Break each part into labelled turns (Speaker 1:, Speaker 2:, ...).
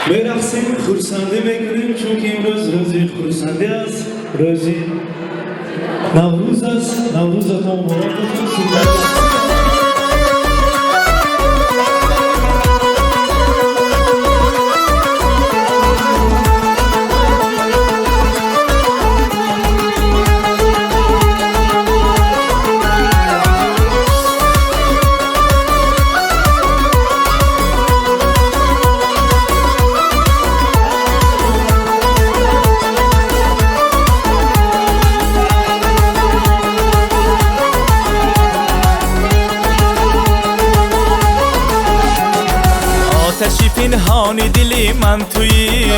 Speaker 1: برقصیم خورسنده بکنیم چون که امروز روزی خورسنده است، روزی نوروز است. نوروزتان مبارک باشد.
Speaker 2: آتشی پنهانی دلی من تویی،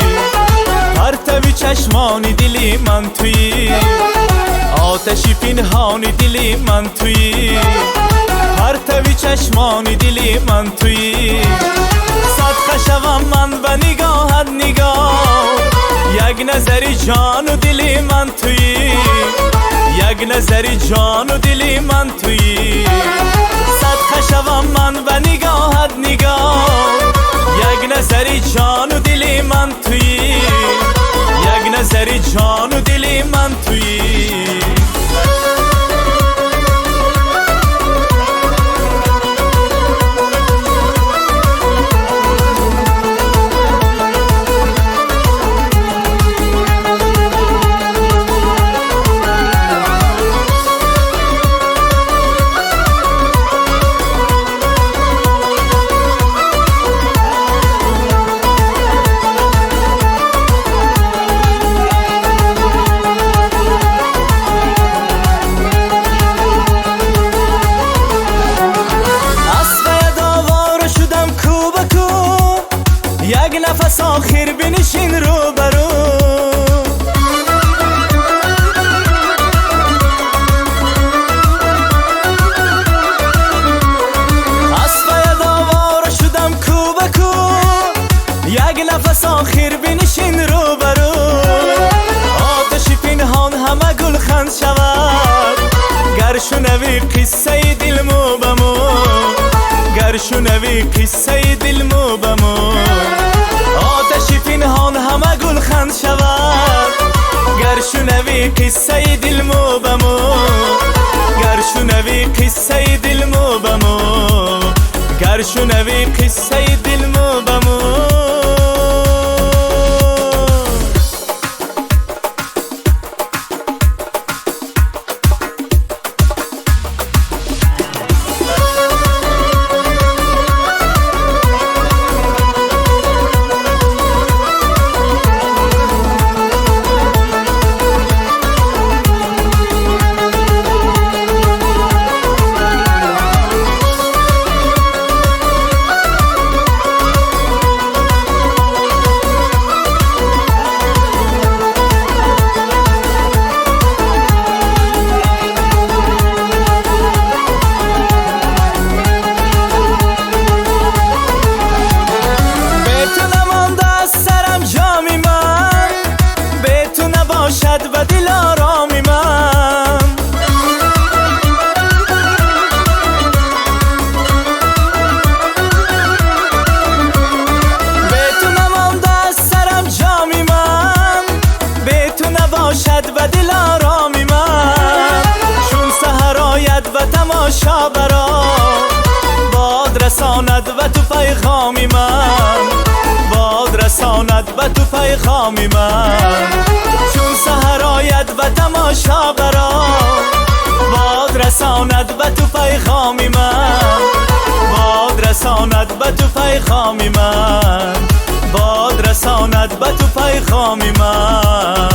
Speaker 2: پرتوی چشمانی دلی من تویی. آتشی پنهانی دلی من تویی، پرتوی چشمانی دلی من تویی. صدقه شوم من به نگاهت نگاه، یک نظری جان و دلی من تویی، یک نظری جان و دلی من تویی. صدقه شوم من به نگاهت نگاه، یک نظری جان و دلی من تویی، یک نظری جان و دلی من تویی. یک نفس آخر بنشین رو برو، از فید آواره شدم کو به کو. یک نفس آخر بنشین رو برو، آتش پنهان همه گل خند شود. گر شنوی قصه دل مو بمو، گر شنوی قصه دل مو بمو. آتشی پنهان همه گل خند شود. گر شنوی قصه دل مو بمو، گر شنوی قصه دل مو بمو، گر شنوی قصه دل مو بمو. و دل آرامی من به تو نمانده از سرم جامی من، به تو نباشد و دل آرامی من. چون سحر آید و تماشا برا، باد رساند و تو پیغامی من، باد رساند و تو پیغامی من. چون سحر آید و تماشا برا، باد رساند و تو پیغامی من، باد رساند و تو پیغامی من، باد رساند و تو پیغامی من.